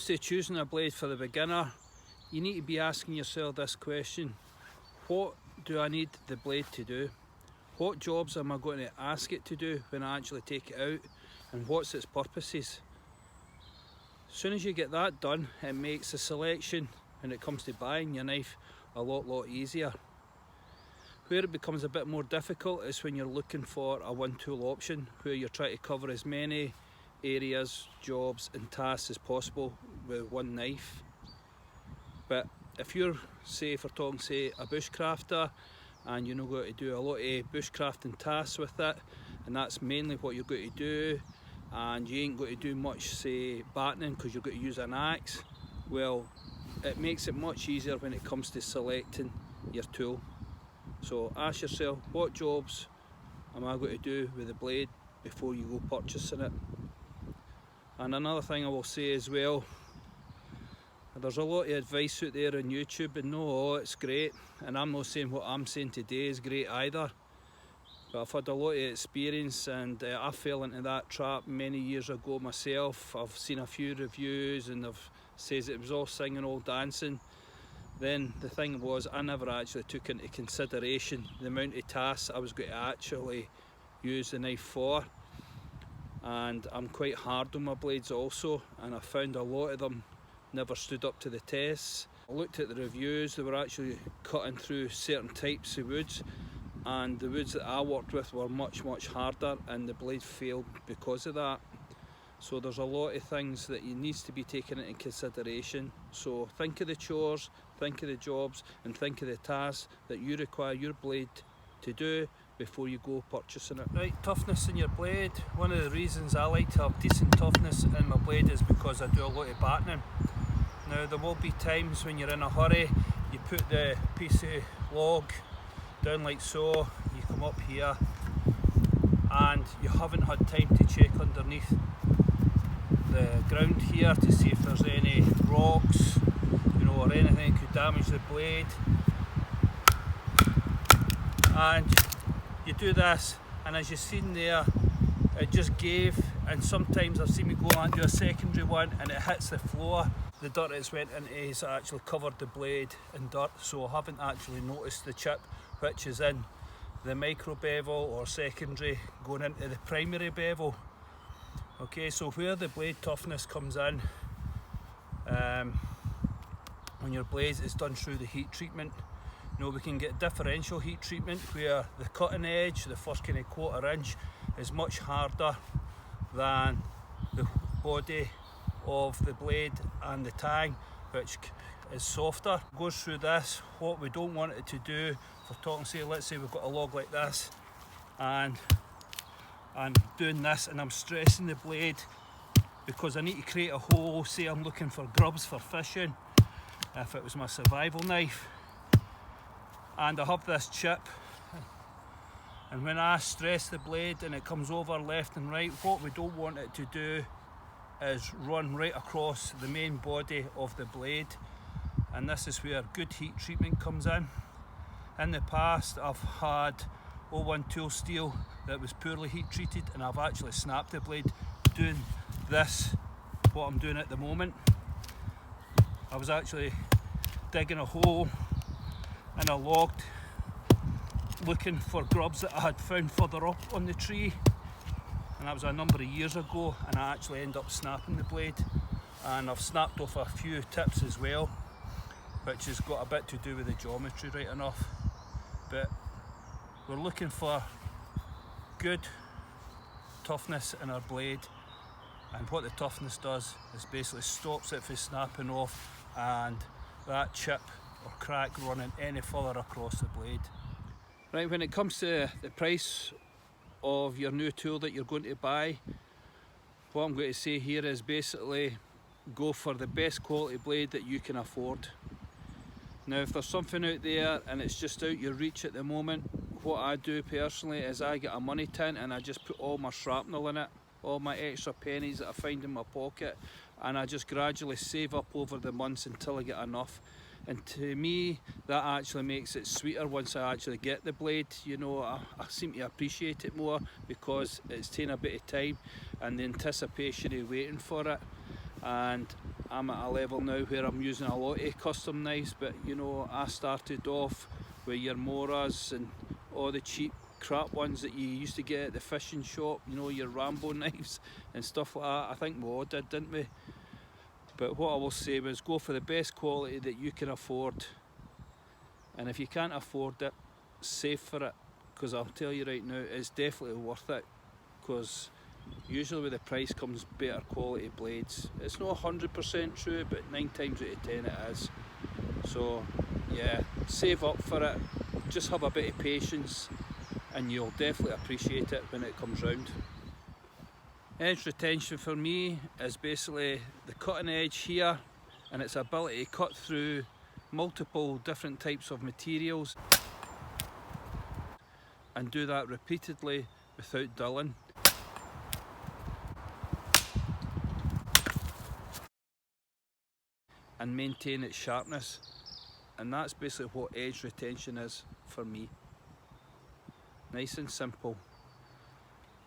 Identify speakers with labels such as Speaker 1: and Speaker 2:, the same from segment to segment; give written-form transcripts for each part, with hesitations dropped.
Speaker 1: to choosing a blade for the beginner, you need to be asking yourself this question: what do I need the blade to do? What jobs am I going to ask it to do when I actually take it out, and what's its purposes? As soon as you get that done, it makes the selection when it comes to buying your knife a lot easier. Where it becomes a bit more difficult is when you're looking for a one-tool option, where you're trying to cover as many areas, jobs and tasks as possible with one knife. But if you're, say, if we're talking, say, a bushcrafter, and you're not going to do a lot of bushcrafting tasks with it, and that's mainly what you're going to do, and you ain't going to do much, say, battening because you're going to use an axe, well, it makes it much easier when it comes to selecting your tool. So ask yourself, what jobs am I going to do with the blade before you go purchasing it? And another thing I will say as well, there's a lot of advice out there on YouTube, and no, it's great, and I'm not saying what I'm saying today is great either, but I've had a lot of experience, and I fell into that trap many years ago myself. I've seen a few reviews and they've says it was all singing, all dancing. Then the thing was, I never actually took into consideration the amount of tasks I was going to actually use the knife for. And I'm quite hard on my blades also, and I found a lot of them never stood up to the tests. I looked at the reviews, they were actually cutting through certain types of woods, and the woods that I worked with were much harder, and the blade failed because of that. So there's a lot of things that you needs to be taken into consideration. So think of the chores, think of the jobs, and think of the tasks that you require your blade to do before you go purchasing it. Right, toughness in your blade. One of the reasons I like to have decent toughness in my blade is because I do a lot of battening. Now there will be times when you're in a hurry, you put the piece of log down like so, you come up here, and you haven't had time to check underneath the ground here to see if there's any rocks, you know, or anything that could damage the blade. And you do this, and as you've seen there, it just gave, and sometimes I've seen me go and do a secondary one and it hits the floor. The dirt it's went into has actually covered the blade in dirt, so I haven't actually noticed the chip which is in the micro bevel or secondary going into the primary bevel. Okay, so where the blade toughness comes in on your blades is done through the heat treatment. You know, we can get differential heat treatment where the cutting edge, the first kind of quarter inch, is much harder than the body of the blade and the tang, which is softer. It goes through this. What we don't want it to do, if we're talking, say, let's say we've got a log like this, and I'm doing this and I'm stressing the blade because I need to create a hole, say I'm looking for grubs for fishing, if it was my survival knife, and I have this chip, and when I stress the blade and it comes over left and right, what we don't want it to do is run right across the main body of the blade, and this is where good heat treatment comes in. In the past I've had O1 tool steel that was poorly heat treated, and I've actually snapped the blade doing this, what I'm doing at the moment. I was actually digging a hole in a log looking for grubs that I had found further up on the tree, and that was a number of years ago, and I actually ended up snapping the blade, and I've snapped off a few tips as well, which has got a bit to do with the geometry, right enough. But we're looking for good toughness in our blade, and what the toughness does is basically stops it from snapping off and that chip or crack running any further across the blade. Right, when it comes to the price of your new tool that you're going to buy, what I'm going to say here is basically go for the best quality blade that you can afford. Now if there's something out there and it's just out your reach at the moment, what I do personally is I get a money tin and I just put all my shrapnel in it, all my extra pennies that I find in my pocket, and I just gradually save up over the months until I get enough. And to me, that actually makes it sweeter once I actually get the blade. You know, I seem to appreciate it more because it's taken a bit of time and the anticipation of waiting for it. And I'm at a level now where I'm using a lot of custom knives, but you know, I started off with your Moras and all the cheap crap ones that you used to get at the fishing shop, you know, your Rambo knives and stuff like that. I think we all did, didn't we? But what I will say was go for the best quality that you can afford, and if you can't afford it, save for it, because I'll tell you right now, it's definitely worth it, because usually with the price comes better quality blades. It's not 100% true, but 9 times out of 10 it is. So yeah, save up for it, just have a bit of patience and you'll definitely appreciate it when it comes round. Edge retention for me is basically the cutting edge here, and its ability to cut through multiple different types of materials and do that repeatedly without dulling. And maintain its sharpness, and that's basically what edge retention is for me. Nice and simple.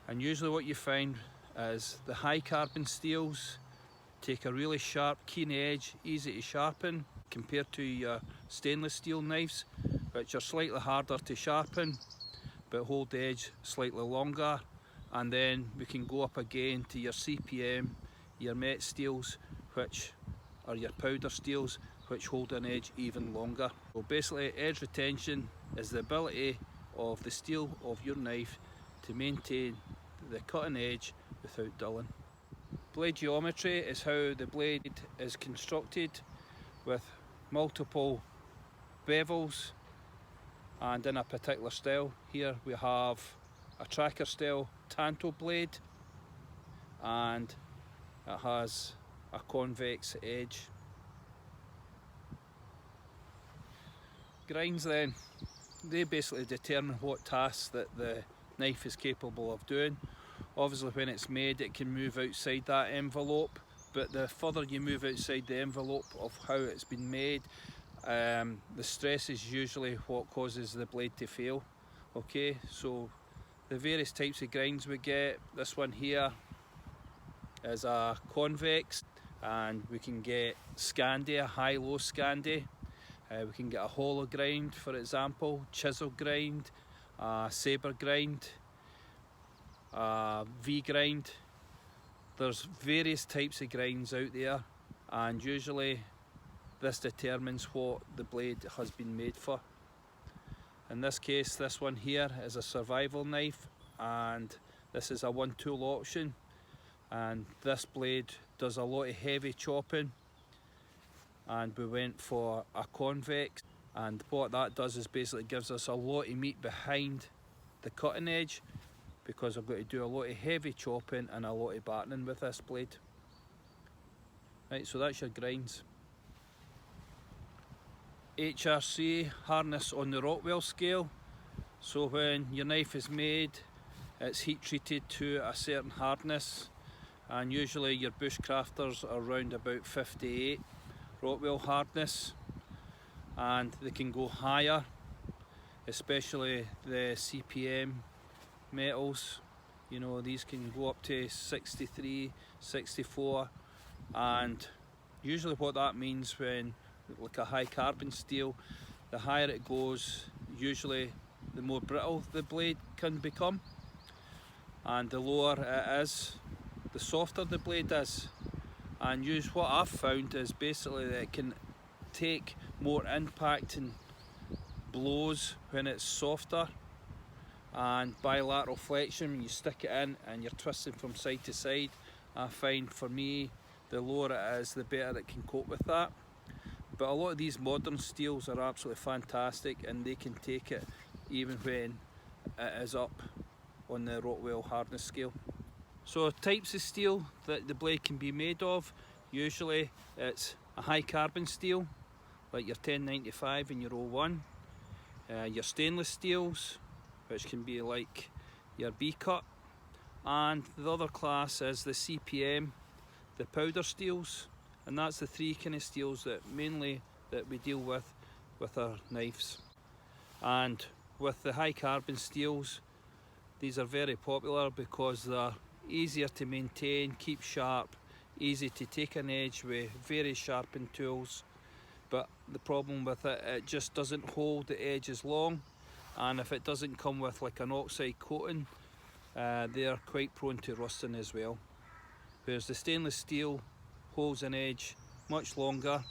Speaker 1: And usually what you find is the high carbon steels take a really sharp, keen edge, easy to sharpen, compared to your stainless steel knives, which are slightly harder to sharpen but hold the edge slightly longer. And then we can go up again to your CPM, your met steels, which are your powder steels, which hold an edge even longer. So basically, edge retention is the ability of the steel of your knife to maintain the cutting edge without dulling. Blade geometry is how the blade is constructed, with multiple bevels and in a particular style. Here we have a tracker style tanto blade, and it has a convex edge. Grinds then, they basically determine what tasks that the knife is capable of doing. Obviously when it's made it can move outside that envelope, but the further you move outside the envelope of how it's been made, the stress is usually what causes the blade to fail. Okay, so the various types of grinds we get, this one here is a convex, and we can get Scandi, a high-low Scandi. We can get a hollow grind, for example, chisel grind, sabre grind, V grind. There's various types of grinds out there, and usually this determines what the blade has been made for. In this case, this one here is a survival knife, and this is a one-tool option, and this blade does a lot of heavy chopping, and we went for a convex, and what that does is basically gives us a lot of meat behind the cutting edge, because I've got to do a lot of heavy chopping and a lot of battening with this blade. Right, so that's your grinds. HRC, hardness on the Rockwell scale. So when your knife is made, it's heat treated to a certain hardness, and usually your bushcrafters are around about 58 Rockwell hardness, and they can go higher, especially the CPM metals. You know, these can go up to 63, 64, and usually what that means, when like a high carbon steel, the higher it goes, usually the more brittle the blade can become, and the lower it is, the softer the blade is. And what I've found is basically that it can take more impacting blows when it's softer, and bilateral flexion, when you stick it in and you're twisting from side to side, I find for me the lower it is, the better it can cope with that. But a lot of these modern steels are absolutely fantastic, and they can take it even when it is up on the Rockwell hardness scale. So types of steel that the blade can be made of, usually it's a high carbon steel like your 1095 and your 01, your stainless steels, which can be like your B-cut, and the other class is the CPM, the powder steels, and that's the three kind of steels that mainly that we deal with our knives. And with the high carbon steels, these are very popular because they're easier to maintain, keep sharp, easy to take an edge with very sharpened tools, but the problem with it, it just doesn't hold the edge as long, and if it doesn't come with like an oxide coating, they're quite prone to rusting as well. Whereas the stainless steel holds an edge much longer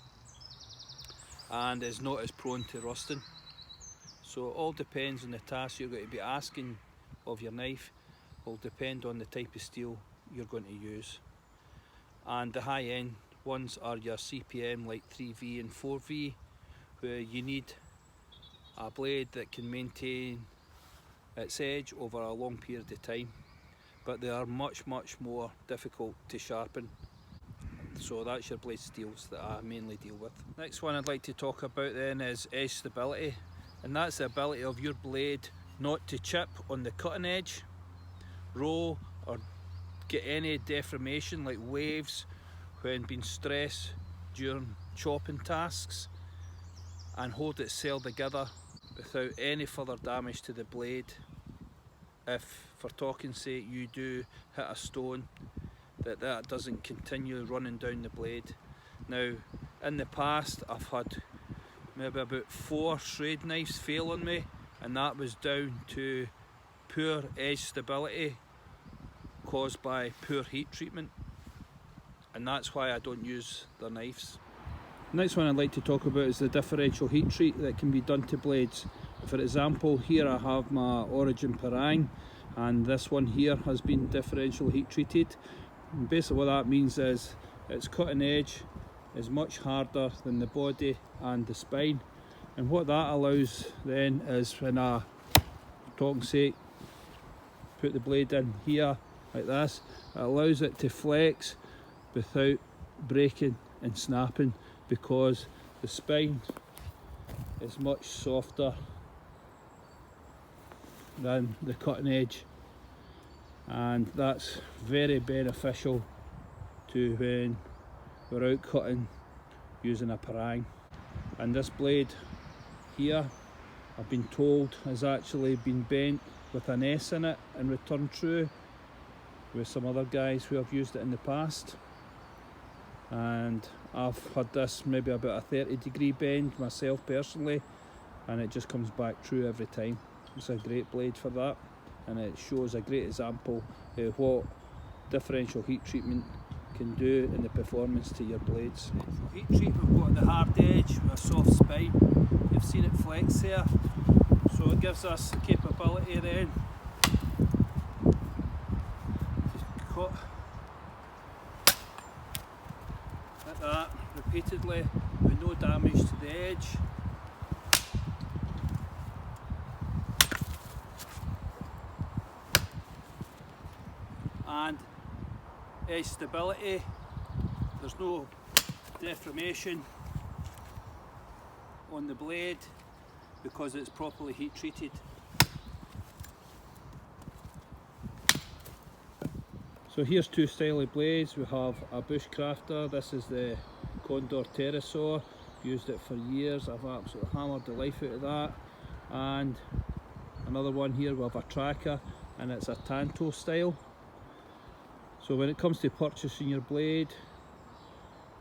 Speaker 1: and is not as prone to rusting. So it all depends on the task you're going to be asking of your knife. Will depend on the type of steel you're going to use. And the high end ones are your CPM like 3V and 4V, where you need a blade that can maintain its edge over a long period of time, but they are much more difficult to sharpen. So that's your blade steels that I mainly deal with. Next one I'd like to talk about then is edge stability, and that's the ability of your blade not to chip on the cutting edge, roll, or get any deformation like waves when being stressed during chopping tasks, and hold itself together without any further damage to the blade. If, for talking sake, you do hit a stone, that doesn't continue running down the blade. Now, in the past I've had maybe about 4 shred knives fail on me, and that was down to poor edge stability caused by poor heat treatment, and that's why I don't use their knives. Next one I'd like to talk about is the differential heat treat that can be done to blades. For example, here I have my Origin Parang, and this one here has been differential heat treated. And basically what that means is its cutting edge is much harder than the body and the spine, and what that allows then is, when I, for talking sake, put the blade in here like this, it allows it to flex without breaking and snapping, because the spine is much softer than the cutting edge, and that's very beneficial to when we're out cutting using a parang. And this blade here, I've been told, has actually been bent with an S in it and returned true with some other guys who have used it in the past, and I've had this maybe about a 30-degree bend myself personally, and it just comes back true every time. It's a great blade for that, and it shows a great example of what differential heat treatment can do in the performance to your blades. Heat treat, we've got the hard edge with a soft spine. You've seen it flex there, so it gives us the capability then to cut like that repeatedly with no damage to the edge. And edge stability, there's no deformation on the blade because it's properly heat treated. So here's 2 styles of blades. We have a bushcrafter, this is the Condor Pterosaur, used it for years, I've absolutely hammered the life out of that. And another one here, we have a tracker, and it's a Tanto style. So when it comes to purchasing your blade,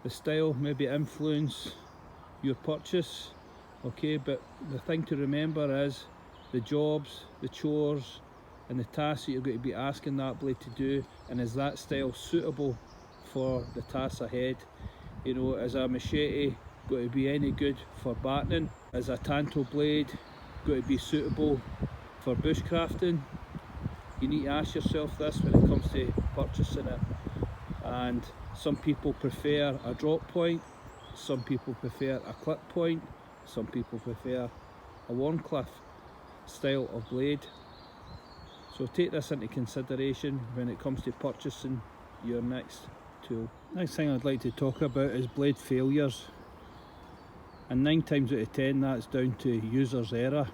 Speaker 1: the style maybe influence your purchase, okay, but the thing to remember is the jobs, the chores and the tasks that you're going to be asking that blade to do, and is that style suitable for the tasks ahead. You know, is a machete going to be any good for battening? Is a Tanto blade going to be suitable for bushcrafting? You need to ask yourself this when it comes to purchasing it. And some people prefer a drop point, some people prefer a clip point, some people prefer a Warncliffe style of blade. So take this into consideration when it comes to purchasing your next tool. Next thing I'd like to talk about is blade failures, and 9 times out of 10 that's down to user's error.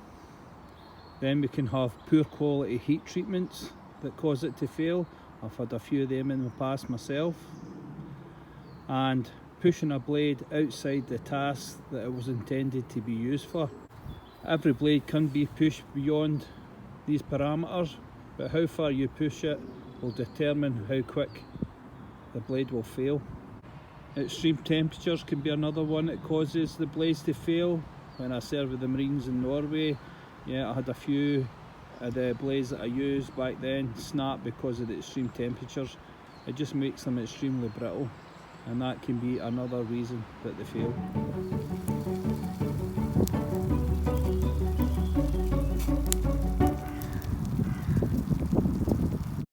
Speaker 1: Then we can have poor quality heat treatments that cause it to fail. I've had a few of them in the past myself. And pushing a blade outside the task that it was intended to be used for. Every blade can be pushed beyond these parameters, but how far you push it will determine how quick the blade will fail. Extreme temperatures can be another one that causes the blades to fail. When I served with the Marines in Norway, yeah, I had a few of the blades that I used back then snap because of the extreme temperatures. It just makes them extremely brittle, and that can be another reason that they fail.